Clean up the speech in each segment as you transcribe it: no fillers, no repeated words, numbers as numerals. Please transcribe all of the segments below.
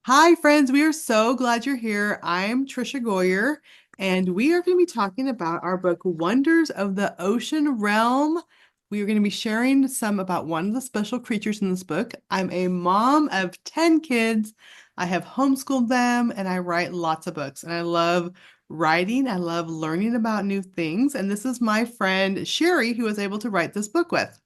Hi, friends. We are so glad you're here. I'm Trisha Goyer, and we are going to be talking about our book, Wonders of the Ocean Realm. We are going to be sharing some about one of the special creatures in this book. I'm a mom of 10 kids. I have homeschooled them, and I write lots of books. And I love writing. I love learning about new things. And this is my friend Sherry, who was able to write this book with.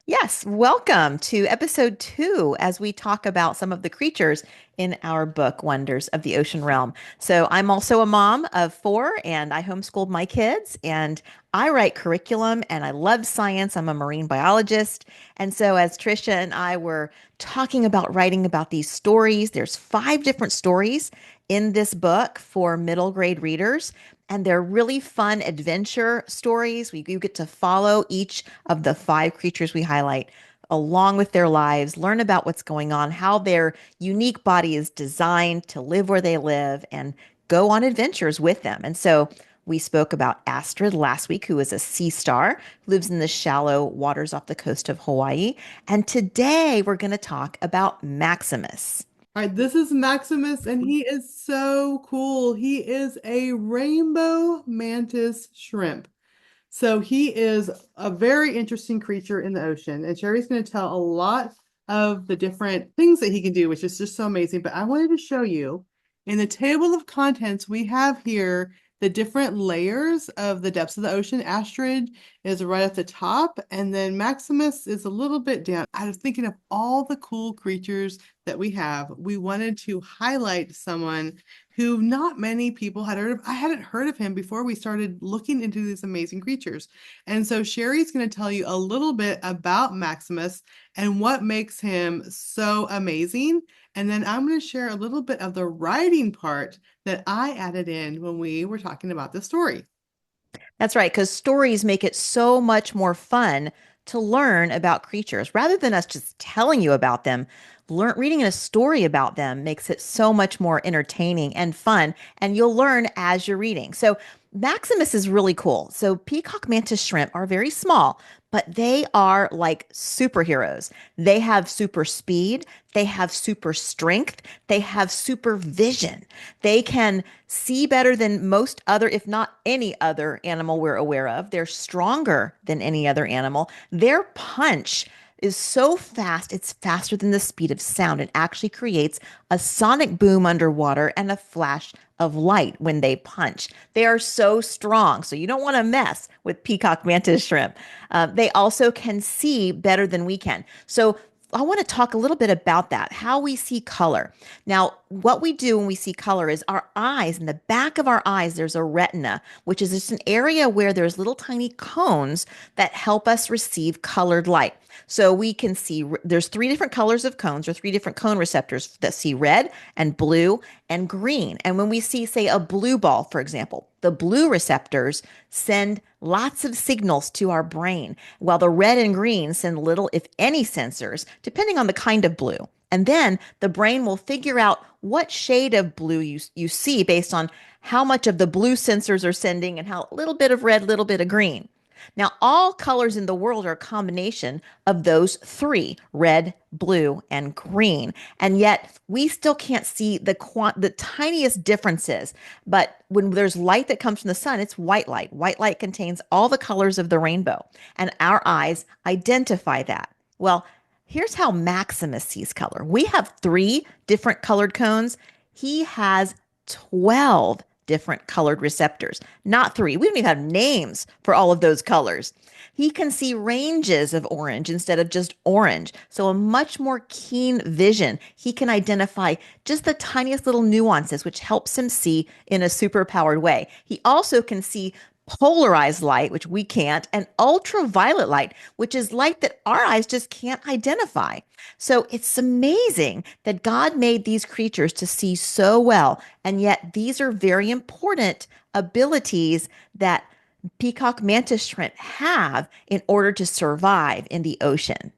Yes, welcome to episode 2 as we talk about some of the creatures in our book, Wonders of the Ocean Realm. So, I'm also a mom of 4 and I homeschooled my kids and I write curriculum and I love science. I'm a marine biologist. And so, as Trisha and I were talking about writing about these stories, there's 5 different stories in this book for middle grade readers. And they're really fun adventure stories. You get to follow each of the 5 creatures we highlight along with their lives, learn about what's going on, how their unique body is designed to live where they live, and go on adventures with them. And so we spoke about Astrid last week, who is a sea star, lives in the shallow waters off the coast of Hawaii. And today we're going to talk about Maximus. All right, this is Maximus, and he is so cool. He is a rainbow mantis shrimp. So he is a very interesting creature in the ocean. And Sherry's going to tell a lot of the different things that he can do, which is just so amazing. But I wanted to show you in the table of contents, we have here the different layers of the depths of the ocean. Astrid is right at the top, and then Maximus is a little bit down. I was thinking of all the cool creatures that we have. We wanted to highlight someone who not many people had heard of. I hadn't heard of him before we started looking into these amazing creatures. And so Sherry's going to tell you a little bit about Maximus and what makes him so amazing. And then I'm going to share a little bit of the writing part that I added in when we were talking about the story. That's right, because stories make it so much more fun to learn about creatures rather than us just telling you about them. Reading a story about them makes it so much more entertaining and fun, and you'll learn as you're reading. So, Maximus is really cool. So, peacock mantis shrimp are very small, but they are like superheroes. They have super speed, they have super strength, they have super vision. They can see better than most other, if not any other animal we're aware of. They're stronger than any other animal. Their punch is so fast, it's faster than the speed of sound. It actually creates a sonic boom underwater and a flash of light when they punch. They are so strong. So you don't want to mess with peacock mantis shrimp. They also can see better than we can. So I want to talk a little bit about that, how we see color. Now, what we do when we see color is our eyes, in the back of our eyes, there's a retina, which is just an area where there's little tiny cones that help us receive colored light. So we can see there's 3 different colors of cones or 3 different cone receptors that see red and blue and green. And when we see, say, a blue ball, for example, the blue receptors send lots of signals to our brain, while the red and green send little, if any, sensors, depending on the kind of blue. And then the brain will figure out what shade of blue you see based on how much of the blue sensors are sending and how little bit of red, little bit of green. Now, all colors in the world are a combination of those 3, red, blue, and green. And yet we still can't see the tiniest differences. But when there's light that comes from the sun, it's white light. White light contains all the colors of the rainbow, and our eyes identify that. Well, here's how Maximus sees color. We have 3 different colored cones. He has 12 different colored receptors, not 3. We don't even have names for all of those colors. He can see ranges of orange instead of just orange, so a much more keen vision. He can identify just the tiniest little nuances, which helps him see in a superpowered way. He also can see polarized light, which we can't, and ultraviolet light, which is light that our eyes just can't identify. So it's amazing that God made these creatures to see so well. And yet these are very important abilities that peacock mantis shrimp have in order to survive in the ocean.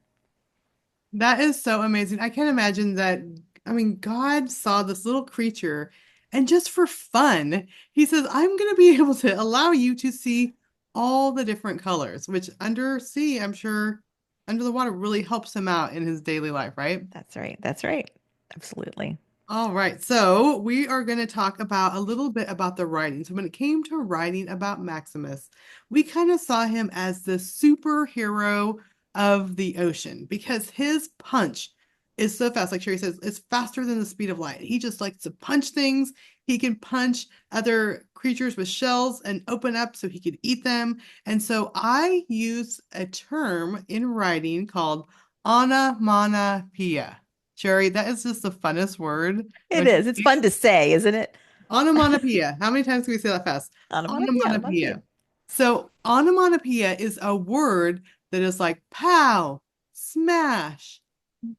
That is so amazing. I can't imagine that. I mean, God saw this little creature, and just for fun, he says, I'm going to be able to allow you to see all the different colors, which undersea, I'm sure under the water really helps him out in his daily life, right? That's right. That's right. Absolutely. All right, so we are going to talk about a little bit about the writing. So when it came to writing about Maximus, we kind of saw him as the superhero of the ocean because his punch is so fast. Like Sherry says, it's faster than the speed of light. He just likes to punch things. He can punch other creatures with shells and open up so he could eat them. And so I use a term in writing called onomatopoeia. Sherry, that is just the funnest word. It Don't you is. It's fun think? to say, isn't it? Onomatopoeia. How many times can we say that fast? Onomatopoeia. I'd love to. Onomatopoeia. So, onomatopoeia is a word that is like pow, smash,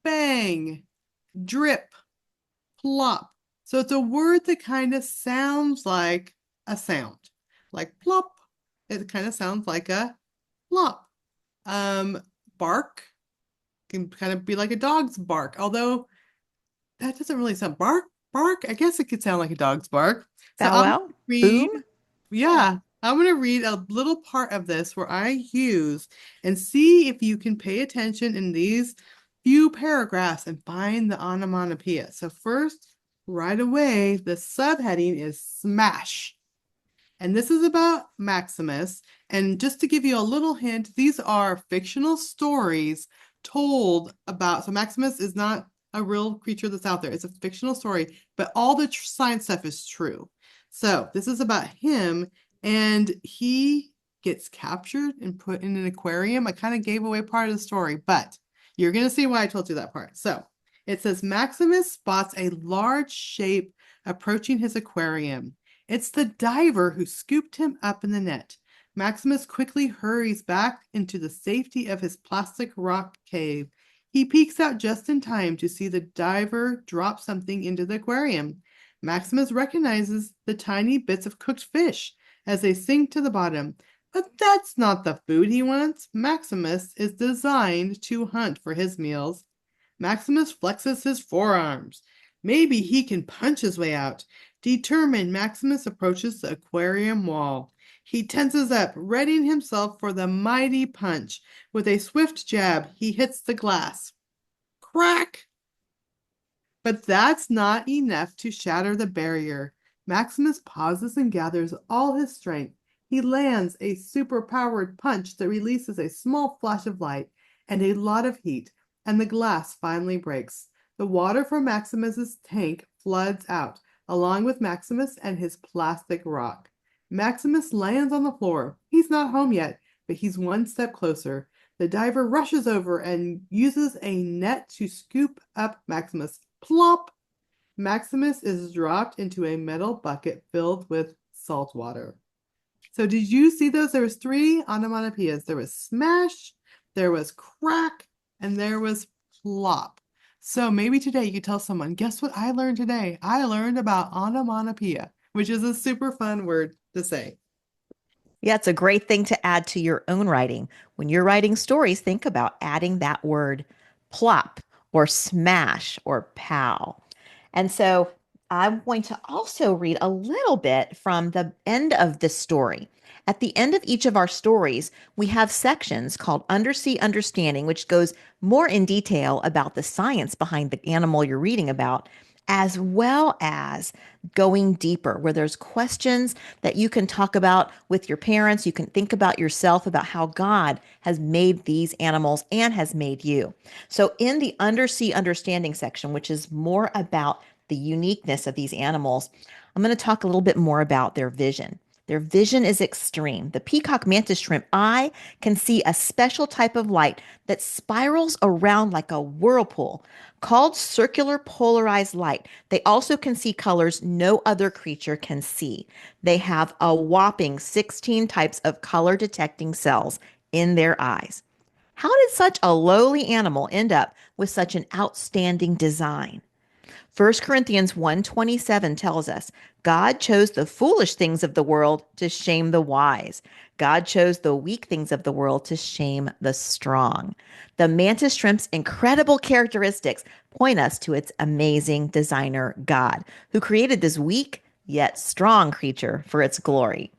bang, drip, plop. So, it's a word that kind of sounds like a sound, like plop. It kind of sounds like a plop. Um, bark can kind of be like a dog's bark, although that doesn't really sound bark, bark. I guess it could sound like a dog's bark. So Bow I'm gonna wow. read, Boom. Yeah. yeah, I'm gonna read a little part of this where I use and see if you can pay attention in these few paragraphs and find the onomatopoeia. So first, right away, the subheading is smash. And this is about Maximus. And just to give you a little hint, these are fictional stories told about. So Maximus is not a real creature that's out there. It's a fictional story, but all the science stuff is true. So this is about him, and he gets captured and put in an aquarium. I kind of gave away part of the story, but you're going to see why I told you that part. So it says Maximus spots a large shape approaching his aquarium. It's the diver who scooped him up in the net. Maximus quickly hurries back into the safety of his plastic rock cave. He peeks out just in time to see the diver drop something into the aquarium. Maximus recognizes the tiny bits of cooked fish as they sink to the bottom. But that's not the food he wants. Maximus is designed to hunt for his meals. Maximus flexes his forearms. Maybe he can punch his way out. Determined, Maximus approaches the aquarium wall. He tenses up, readying himself for the mighty punch. With a swift jab, he hits the glass. Crack! But that's not enough to shatter the barrier. Maximus pauses and gathers all his strength. He lands a super-powered punch that releases a small flash of light and a lot of heat, and the glass finally breaks. The water from Maximus's tank floods out, along with Maximus and his plastic rock. Maximus lands on the floor. He's not home yet, but he's one step closer. The diver rushes over and uses a net to scoop up Maximus. Plop! Maximus is dropped into a metal bucket filled with salt water. So did you see those? There was three onomatopoeias. There was smash, there was crack, and there was plop. So maybe today you could tell someone, guess what I learned today? I learned about onomatopoeia, which is a super fun word to say. Yeah, it's a great thing to add to your own writing. When you're writing stories, think about adding that word plop or smash or pow. And so I'm going to also read a little bit from the end of the story. At the end of each of our stories, we have sections called Undersea Understanding, which goes more in detail about the science behind the animal you're reading about, as well as going deeper, where there's questions that you can talk about with your parents. You can think about yourself, about how God has made these animals and has made you. So, in the Undersea Understanding section, which is more about the uniqueness of these animals, I'm going to talk a little bit more about their vision. Their vision is extreme. The peacock mantis shrimp eye can see a special type of light that spirals around like a whirlpool called circular polarized light. They also can see colors no other creature can see. They have a whopping 16 types of color detecting cells in their eyes. How did such a lowly animal end up with such an outstanding design? 1 Corinthians 1:27 tells us, God chose the foolish things of the world to shame the wise. God chose the weak things of the world to shame the strong. The mantis shrimp's incredible characteristics point us to its amazing designer, God, who created this weak yet strong creature for its glory.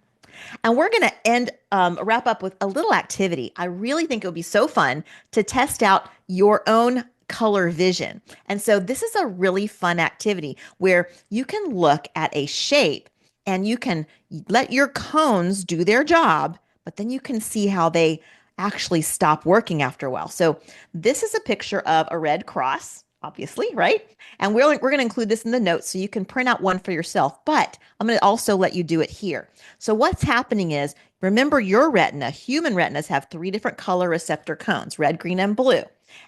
And we're going to wrap up with a little activity. I really think it would be so fun to test out your own color vision. And so this is a really fun activity where you can look at a shape and you can let your cones do their job, but then you can see how they actually stop working after a while. So this is a picture of a red cross, obviously, right? And we're going to include this in the notes so you can print out one for yourself, but I'm going to also let you do it here. So what's happening is, remember your retina, human retinas have three different color receptor cones, red, green, and blue.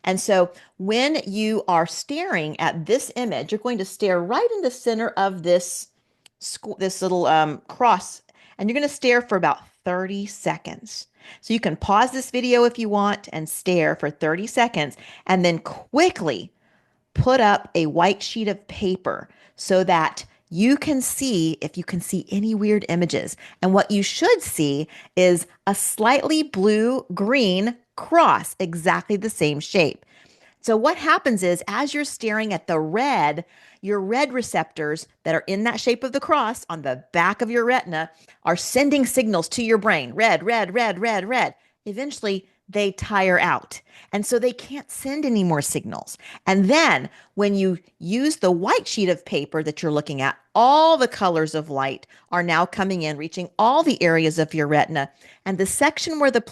And so when you are staring at this image, you're going to stare right in the center of this little cross, and you're going to stare for about 30 seconds. So you can pause this video if you want and stare for 30 seconds and then quickly put up a white sheet of paper so that you can see if you can see any weird images. And what you should see is a slightly blue-green cross, exactly the same shape. So what happens is as you're staring at the red, your red receptors that are in that shape of the cross on the back of your retina are sending signals to your brain. Red, red, red, red, red. Eventually, they tire out. And so they can't send any more signals. And then when you use the white sheet of paper that you're looking at, all the colors of light are now coming in, reaching all the areas of your retina. And the section where the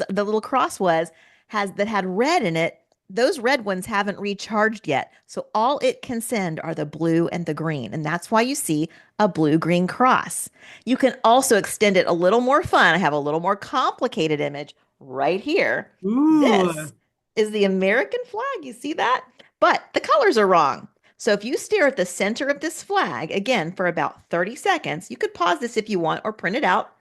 little cross was, that had red in it, those red ones haven't recharged yet. So all it can send are the blue and the green. And that's why you see a blue-green cross. You can also extend it a little more fun. I have a little more complicated image right here. Ooh. This is the American flag. You see that? But the colors are wrong. So if you stare at the center of this flag, again, for about 30 seconds, you could pause this if you want or print it out.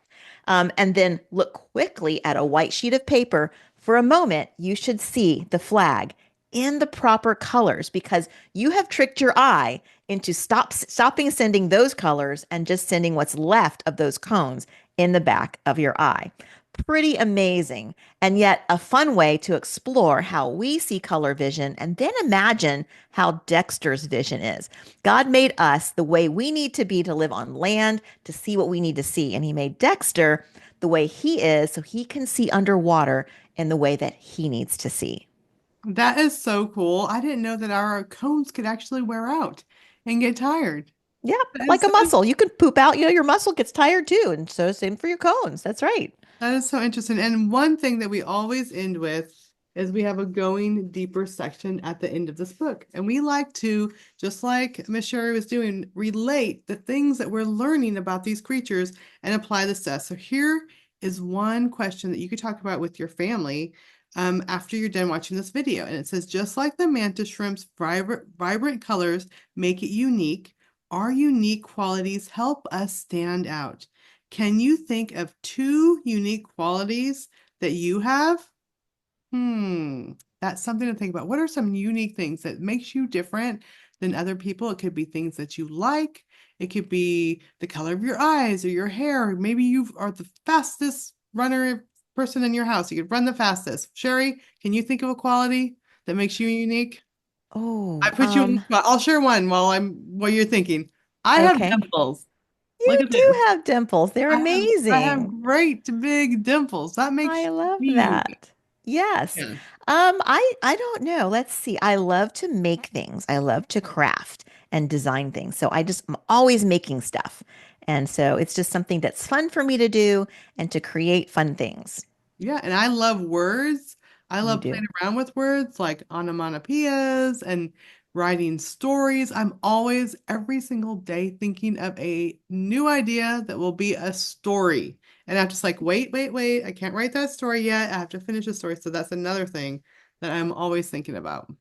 And then look quickly at a white sheet of paper. For a moment, you should see the flag in the proper colors because you have tricked your eye into stopping sending those colors and just sending what's left of those cones in the back of your eye. Pretty amazing, and yet a fun way to explore how we see color vision and then imagine how Dexter's vision is. God made us the way we need to be to live on land, to see what we need to see. And he made Dexter the way he is so he can see underwater in the way that he needs to see. That is so cool. I didn't know that our cones could actually wear out and get tired. Yeah, That like is a so, muscle. You can poop out, your muscle gets tired too. And so same for your cones. That's right. that is so interesting. And one thing that we always end with is we have a going deeper section at the end of this book. And we like to, just like Miss Sherry was doing, relate the things that we're learning about these creatures and apply the stuff. So here is one question that you could talk about with your family after you're done watching this video. And it says, just like the mantis shrimp's vibrant colors make it unique, our unique qualities help us stand out. Can you think of two unique qualities that you have? That's something to think about. What are some unique things that makes you different than other people? It could be things that you like. It could be the color of your eyes or your hair. Maybe you are the fastest runner person in your house. You could run the fastest. Sherry, can you think of a quality that makes you unique? I Oh, put you on the spot. I'll share one while you're thinking. I have okay. dimples. Look You at do this. have dimples. They're I have amazing. great big dimples. That makes I love me unique. that. Yes. Yeah. I don't know. Let's see. I love to make things. I love to craft and design things. So I'm always making stuff. And so it's just something that's fun for me to do and to create fun things. Yeah, and I love words. I You love do. playing around with words like onomatopoeias and writing stories. I'm always every single day thinking of a new idea that will be a story. And I'm just like, wait, wait, wait. I can't write that story yet. I have to finish the story. So that's another thing that I'm always thinking about.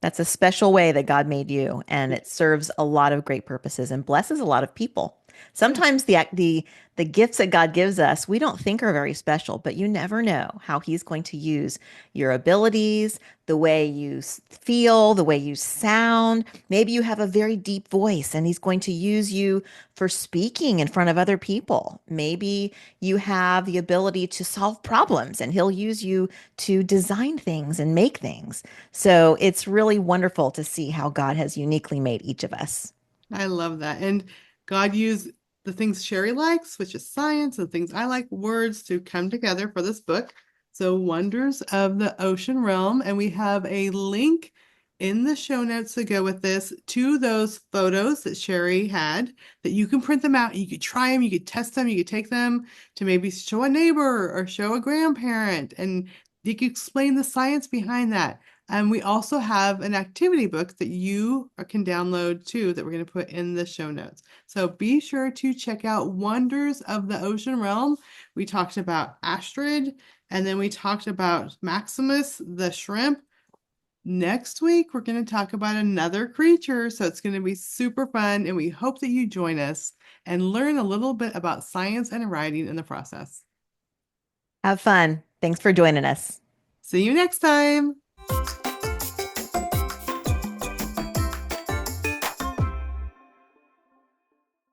That's a special way that God made you, and it serves a lot of great purposes and blesses a lot of people. Yeah. Sometimes the gifts that God gives us, we don't think are very special, but you never know how He's going to use your abilities, the way you feel, the way you sound. Maybe you have a very deep voice, and He's going to use you for speaking in front of other people. Maybe you have the ability to solve problems, and He'll use you to design things and make things. So it's really wonderful to see how God has uniquely made each of us. I love that. And God used the things Sherry likes, which is science, and things I like, words, to come together for this book. So, Wonders of the Ocean Realm. And we have a link in the show notes to go with this to those photos that Sherry had that you can print them out. You could try them, you could test them, you could take them to maybe show a neighbor or show a grandparent, and you could explain the science behind that. And we also have an activity book that you can download too that we're going to put in the show notes. So be sure to check out Wonders of the Ocean Realm. We talked about Astrid, and then we talked about Maximus, the shrimp. Next week, we're going to talk about another creature. So it's going to be super fun. And we hope that you join us and learn a little bit about science and writing in the process. Have fun. Thanks for joining us. See you next time.